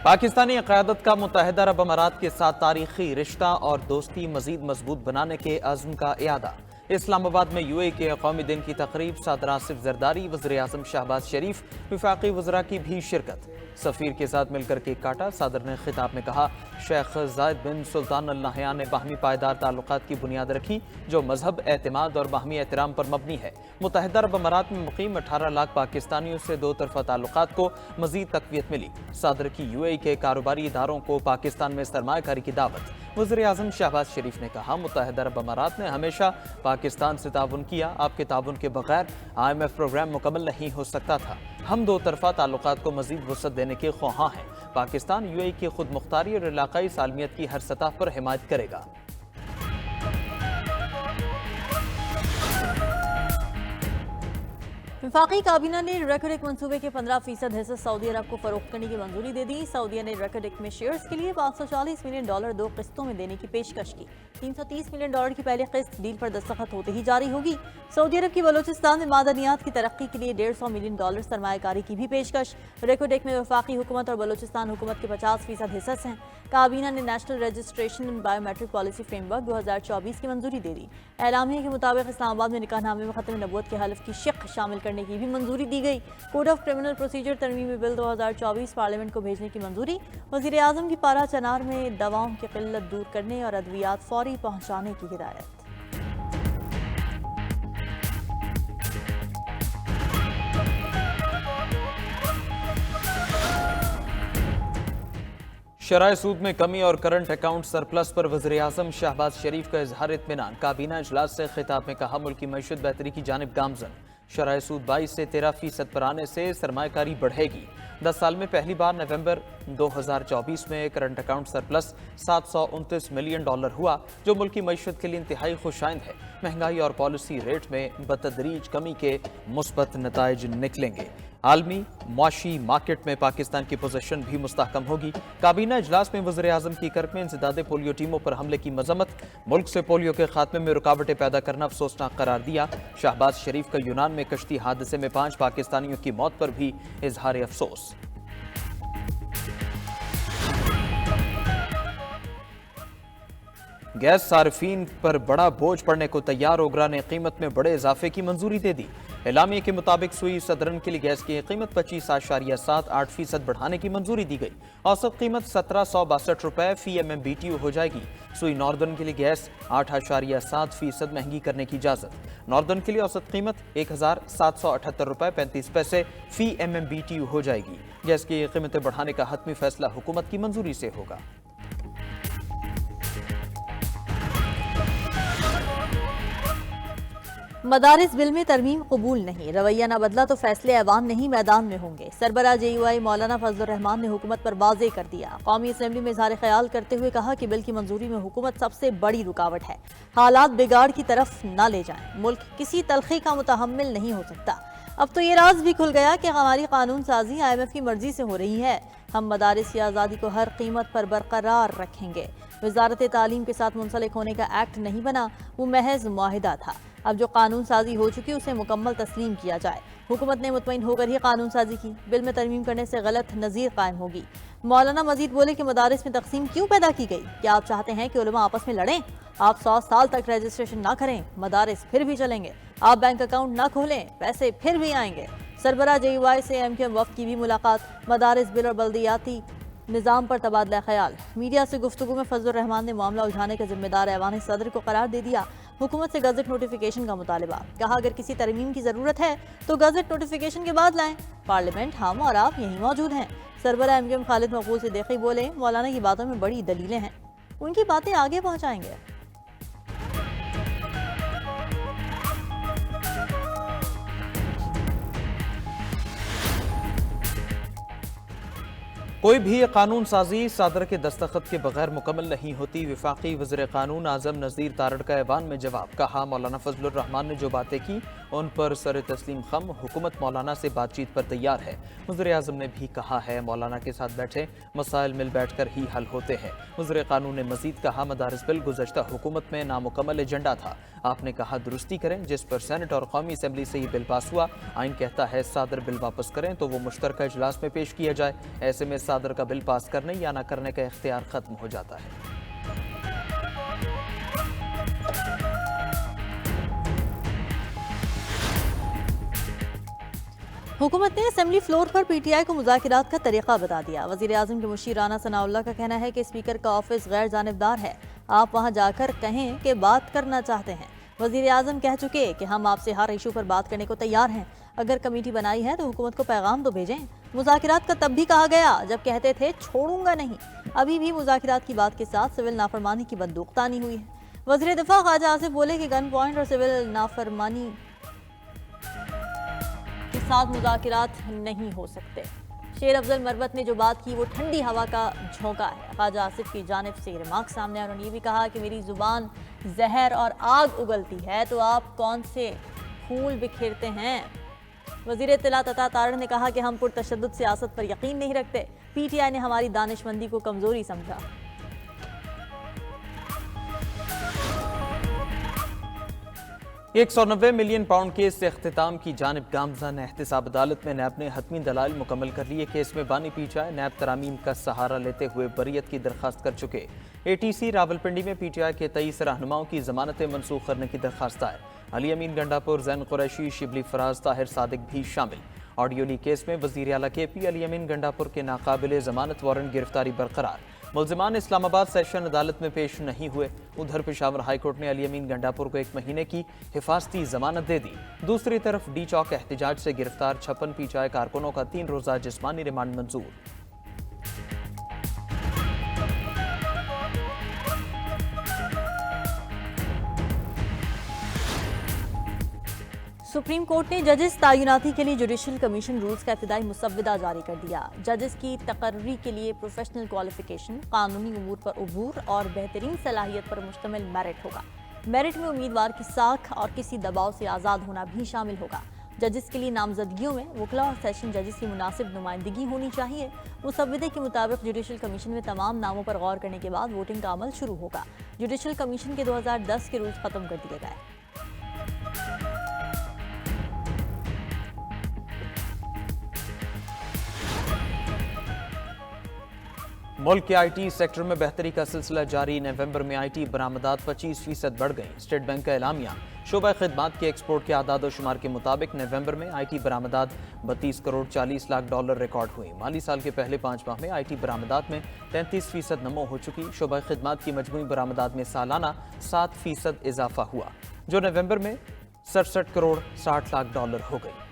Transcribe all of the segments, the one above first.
پاکستانی قیادت کا متحدہ عرب امارات کے ساتھ تاریخی رشتہ اور دوستی مزید مضبوط بنانے کے عزم کا اعادہ۔ اسلام آباد میں یو اے کے قومی دن کی تقریب، صدر آصف زرداری، وزیر اعظم شہباز شریف، وفاقی وزراء کی بھی شرکت۔ سفیر کے ساتھ مل کر کیک کاٹا۔ صدر نے خطاب میں کہا، شیخ زاید بن سلطان ال نہیان نے باہمی پائیدار تعلقات کی بنیاد رکھی جو مذہب، اعتماد اور باہمی احترام پر مبنی ہے۔ متحدہ عرب امارات میں مقیم 18 لاکھ پاکستانیوں سے دو طرفہ تعلقات کو مزید تقویت ملی۔ صدر کی یو اے کے کاروباری اداروں کو پاکستان میں سرمایہ کاری کی دعوت۔ وزیر اعظم شہباز شریف نے کہا، متحدہ عرب امارات نے ہمیشہ پاکستان سے تعاون کیا۔ آپ کے تعاون کے بغیر IMF پروگرام مکمل نہیں ہو سکتا تھا۔ ہم دو طرفہ تعلقات کو مزید وسعت دینے کے خواہاں ہیں۔ پاکستان یو اے کی خود مختاری اور علاقائی سالمیت کی ہر سطح پر حمایت کرے گا۔ وفاقی کابینہ نے ریکارڈ ایک منصوبے کے 15% حصہ سعودی عرب کو فروخت کرنے کی منظوری دے دی۔ سعودیہ نے ریکارڈ ایک میں شیئرز کے لیے $540 ملین دو قسطوں میں دینے کی پیشکش کی۔ $330 ملین کی پہلی قسط ڈیل پر دستخط ہوتے ہی جاری ہوگی۔ سعودی عرب کی بلوچستان میں معدنیات کی ترقی کے لیے $150 ملین سرمایہ کاری کی بھی پیشکش۔ ریکارڈ ایک میں وفاقی حکومت اور بلوچستان حکومت کے 50% حصص ہیں۔ کابینہ نے national registration and biometric policy framework 2024 کی منظوری دے دی۔ اعلامیہ کے مطابق اسلام آباد میں نکاح نامے میں ختم نبوت کے حلف کی شق شامل کرنے کی بھی منظوری دی گئی۔ کوڈ آف کرمنل پروسیجر ترمیمی بل 2024 پارلیمنٹ کو بھیجنے کی منظوری۔ وزیر اعظم کی پارہ چنار میں دواؤں کی قلت دور کرنے اور ادویات فوری پہنچانے کی ہدایت۔ شرائح سود میں کمی اور کرنٹ اکاؤنٹ سرپلس پر وزیر اعظم شہباز شریف کا اظہار اطمینان۔ کابینہ اجلاس سے خطاب میں کہا، ملک کی معیشت بہتری کی جانب گامزن۔ شرائح سود 22 سے 13% پر آنے سے سرمایہ کاری بڑھے گی۔ 10 سال میں پہلی بار نومبر 2024 میں کرنٹ اکاؤنٹ سرپلس $729 ملین ہوا، جو ملک کی معیشت کے لیے انتہائی خوش آئند ہے۔ مہنگائی اور پالیسی ریٹ میں بتدریج کمی کے مثبت نتائج نکلیں گے۔ عالمی معاشی مارکیٹ میں پاکستان کی پوزیشن بھی مستحکم ہوگی۔ کابینہ اجلاس میں وزیر اعظم کی کرک میں انسداد پولیو ٹیموں پر حملے کی مذمت، ملک سے پولیو کے خاتمے میں رکاوٹیں پیدا کرنا افسوسناک قرار دیا۔ شہباز شریف کا یونان میں کشتی حادثے میں 5 پاکستانیوں کی موت پر بھی اظہار افسوس۔ گیس صارفین پر بڑا بوجھ پڑنے کو تیار، اوگرا نے قیمت میں بڑے اضافے کی منظوری دے دی۔ اعلامیہ کے مطابق سوئی صدرن کے لیے گیس کی قیمت 25.78% بڑھانے کی منظوری دی گئی۔ اوسط قیمت $1762 فی MMBTU ہو جائے گی۔ سوئی ناردرن کے لیے گیس 8.7% مہنگی کرنے کی اجازت۔ ناردرن کے لیے اوسط قیمت $1778.35 فی MMBTU ہو جائے گی۔ گیس کی قیمتیں بڑھانے کا حتمی فیصلہ حکومت کی منظوری سے ہوگا۔ مدارس بل میں ترمیم قبول نہیں، رویہ نہ بدلا تو فیصلے ایوان نہیں میدان میں ہوں گے۔ سربراہ JUI مولانا فضل الرحمان نے حکومت پر واضح کر دیا۔ قومی اسمبلی میں اظہار خیال کرتے ہوئے کہا کہ بل کی منظوری میں حکومت سب سے بڑی رکاوٹ ہے۔ حالات بگاڑ کی طرف نہ لے جائیں، ملک کسی تلخی کا متحمل نہیں ہو سکتا۔ اب تو یہ راز بھی کھل گیا کہ ہماری قانون سازی IMF کی مرضی سے ہو رہی ہے۔ ہم مدارس کی آزادی کو ہر قیمت پر برقرار رکھیں گے۔ وزارت تعلیم کے ساتھ منسلک ہونے کا ایکٹ نہیں بنا، وہ محض معاہدہ تھا۔ اب جو قانون سازی ہو چکی اسے مکمل تسلیم کیا جائے۔ حکومت نے مطمئن ہو کر ہی قانون سازی کی۔ بل میں ترمیم کرنے سے غلط نظیر قائم ہوگی۔ مولانا مزید بولے کہ مدارس میں تقسیم کیوں پیدا کی گئی؟ کیا آپ چاہتے ہیں کہ علماء آپس میں لڑیں؟ آپ 100 سال تک رجسٹریشن نہ کریں، مدارس پھر بھی چلیں گے۔ آپ بینک اکاؤنٹ نہ کھولیں، پیسے پھر بھی آئیں گے۔ سربراہ JUI سے MQM وفد کی بھی ملاقات۔ مدارس بل اور بلدیاتی نظام پر تبادلہ خیال۔ میڈیا سے گفتگو میں فضل الرحمان نے معاملہ الجھانے کا ذمہ دار ایوان صدر کو قرار دے دیا۔ حکومت سے گزٹ نوٹیفیکیشن کا مطالبہ۔ کہا اگر کسی ترمیم کی ضرورت ہے تو گزٹ نوٹیفیکیشن کے بعد لائیں۔ پارلیمنٹ، ہم اور آپ یہیں موجود ہیں۔ سربراہ MQM خالد مقبول صدیقی بولے، مولانا کی باتوں میں بڑی دلیلیں ہیں، ان کی باتیں آگے پہنچائیں گے۔ کوئی بھی قانون سازی صدر کے دستخط کے بغیر مکمل نہیں ہوتی۔ وفاقی وزیر قانون اعظم نذیر تارڑ کا ایوان میں جواب۔ کہا مولانا فضل الرحمان نے جو باتیں کی ان پر سر تسلیم خم، حکومت مولانا سے بات چیت پر تیار ہے۔ وزیر اعظم نے بھی کہا ہے مولانا کے ساتھ بیٹھے، مسائل مل بیٹھ کر ہی حل ہوتے ہیں۔ وزیر قانون نے مزید کہا مدارس بل گزشتہ حکومت میں نامکمل ایجنڈا تھا، آپ نے کہا درستی کریں، جس پر سینٹ اور قومی اسمبلی سے یہ بل پاس ہوا۔ آئین کہتا ہے صادر بل واپس کریں تو وہ مشترکہ اجلاس میں پیش کیا جائے، ایسے میں صادر کا بل پاس کرنے یا نہ کرنے کا اختیار ختم ہو جاتا ہے۔ حکومت نے اسمبلی فلور پر پی ٹی آئی کو مذاکرات کا طریقہ بتا دیا۔ وزیر اعظم کے مشیر رانا ثناء اللہ کا کہنا ہے کہ اسپیکر کا آفس غیر جانبدار ہے، آپ وہاں جا کر کہیں کہ بات کرنا چاہتے ہیں۔ وزیر اعظم کہہ چکے کہ ہم آپ سے ہر ایشو پر بات کرنے کو تیار ہیں، اگر کمیٹی بنائی ہے تو حکومت کو پیغام تو بھیجیں۔ مذاکرات کا تب بھی کہا گیا جب کہتے تھے چھوڑوں گا نہیں، ابھی بھی مذاکرات کی بات کے ساتھ سول نافرمانی کی بندوق تانی ہوئی ہے۔ وزیر دفاع خواجہ آصف بولے کہ گن پوائنٹ اور سول نافرمانی کے ساتھ مذاکرات نہیں ہو سکتے۔ شیر افضل مروت نے جو بات کی وہ ٹھنڈی ہوا کا جھونکا ہے۔ خواجہ آصف کی جانب سے ریمارک سامنے آئے، انہوں نے یہ بھی کہا کہ میری زبان زہر اور آگ اگلتی ہے تو آپ کون سے پھول بکھیرتے ہیں۔ وزیر اطلاعات عطا طاہر نے کہا کہ ہم پرتشدد سیاست پر یقین نہیں رکھتے، پی ٹی آئی نے ہماری دانش مندی کو کمزوری سمجھا۔ 190 ملین پاؤنڈ کیس سے اختتام کی جانب گامزن احتساب عدالت میں نیب نے حتمی دلائل مکمل کر لیے۔ کیس میں بانی پی ٹی آئی نیب ترامیم کا سہارا لیتے ہوئے بریت کی درخواست کر چکے۔ اے ٹی سی راولپنڈی میں پی ٹی آئی کے 23 رہنماؤں کی ضمانتیں منسوخ کرنے کی درخواست ہے۔ علی امین گنڈاپور، زین قریشی، شبلی فراز، طاہر صادق بھی شامل۔ آڈیو لیک کیس میں وزیر اعلیٰ کے پی علی امین گنڈاپور کے ناقابل ضمانت وارنٹ گرفتاری برقرار۔ ملزمان اسلام آباد سیشن عدالت میں پیش نہیں ہوئے۔ ادھر پشاور ہائی کورٹ نے علی امین گنڈاپور کو 1 مہینے کی حفاظتی ضمانت دے دی۔ دوسری طرف ڈی چوک احتجاج سے گرفتار 56 پی ٹی آئی کارکنوں کا 3 روزہ جسمانی ریمانڈ منظور۔ سپریم کورٹ نے ججز تعیناتی کے لیے جوڈیشل کمیشن رولز کا ابتدائی مسودہ جاری کر دیا۔ ججز کی تقرری کے لیے پروفیشنل کوالیفیکیشن، قانونی امور پر عبور اور بہترین صلاحیت پر مشتمل میرٹ ہوگا۔ میرٹ میں امیدوار کی ساکھ اور کسی دباؤ سے آزاد ہونا بھی شامل ہوگا۔ ججز کے لیے نامزدگیوں میں وکلاء اور سیشن ججز کی مناسب نمائندگی ہونی چاہیے۔ مسودے کے مطابق جوڈیشل کمیشن میں تمام ناموں پر غور کرنے کے بعد ووٹنگ کا عمل شروع ہوگا۔ جوڈیشل کمیشن کے 2010 کے رولز ختم کر دیے گئے۔ ملک کے آئی ٹی سیکٹر میں بہتری کا سلسلہ جاری۔ نومبر میں آئی ٹی برآمدات 25% بڑھ گئیں۔ اسٹیٹ بینک کا اعلامیہ۔ شعبہ خدمات کے ایکسپورٹ کے اعداد و شمار کے مطابق نومبر میں آئی ٹی برآمدات 32 کروڑ 40 لاکھ ڈالر ریکارڈ ہوئی۔ مالی سال کے پہلے 5 ماہ میں آئی ٹی برآمدات میں 33% نمو ہو چکی۔ شعبہ خدمات کی مجموعی برآمدات میں سالانہ 7% اضافہ ہوا، جو نومبر میں 67 کروڑ 60 لاکھ ڈالر ہو گئی۔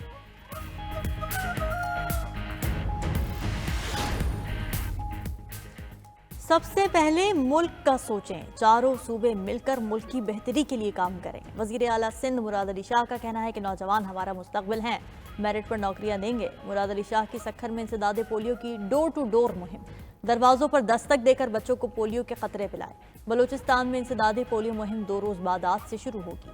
سب سے پہلے ملک کا سوچیں، چاروں صوبے مل کر ملک کی بہتری کے لیے کام کریں۔ وزیر اعلیٰ سندھ مراد علی شاہ کا کہنا ہے کہ نوجوان ہمارا مستقبل ہیں، میرٹ پر نوکریاں دیں گے۔ مراد علی شاہ کی سکھر میں انسداد پولیو کی ڈور ٹو ڈور مہم، دروازوں پر دستک دے کر بچوں کو پولیو کے خطرے پلائے۔ بلوچستان میں انسداد پولیو مہم 2 روز بعد آج سے شروع ہوگی۔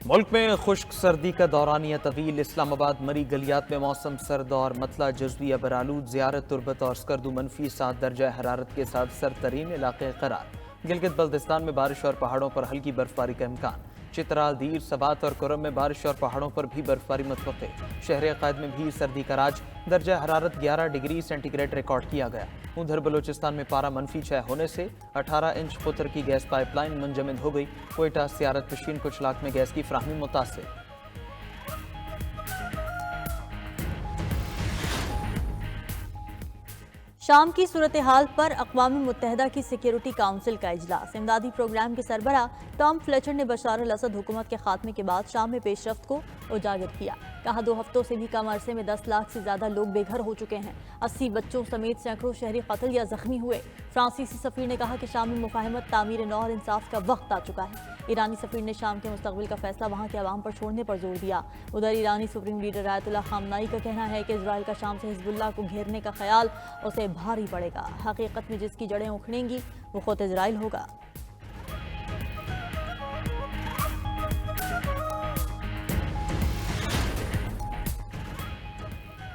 ملک میں خشک سردی کا دورانیہ طویل۔ اسلام آباد مری گلیات میں موسم سرد اور مطلع جزوی ابرآلود۔ زیارت تربت اور سکردو -7 درجہ حرارت کے ساتھ سرد ترین علاقے قرار۔ گلگت بلتستان میں بارش اور پہاڑوں پر ہلکی برفباری کا امکان۔ چترال، دیر، سبات اور کرم میں بارش اور پہاڑوں پر بھی برفباری متوقع۔ شہر عقائد میں بھی سردی کا راج، درجہ حرارت 11 ڈگری سینٹی گریڈ ریکارڈ کیا گیا۔ ادھر بلوچستان میں پارہ -6 ہونے سے 18 انچ قطر کی گیس پائپ لائن منجمد ہو گئی۔ کوئٹہ، سیارت پشین کچھ علاق میں گیس کی فراہمی متاثر۔ شام کی صورتحال پر اقوام متحدہ کی سیکیورٹی کونسل کا اجلاس۔ امدادی پروگرام کے سربراہ ٹام فلیچر نے بشار الاسد حکومت کے خاتمے کے بعد شام میں پیش رفت کو اجاگر کیا۔ کہا 2 ہفتوں سے بھی کم عرصے میں 10 لاکھ سے زیادہ لوگ بے گھر ہو چکے ہیں، 80 بچوں سمیت سینکڑوں شہری قتل یا زخمی ہوئے۔ فرانسیسی سفیر نے کہا کہ شام میں مفاہمت، تعمیر نو اور انصاف کا وقت آ چکا ہے۔ ایرانی سفیر نے شام کے مستقبل کا فیصلہ وہاں کے عوام پر چھوڑنے پر زور دیا۔ ادھر ایرانی سپریم لیڈر آیت اللہ خامنائی کا کہنا ہے کہ اسرائیل کا شام سے حزب اللہ کو گھیرنے کا خیال اسے بھاری پڑے گا۔ حقیقت میں جس کی جڑیں اکھڑیں گی وہ خود اسرائیل ہوگا۔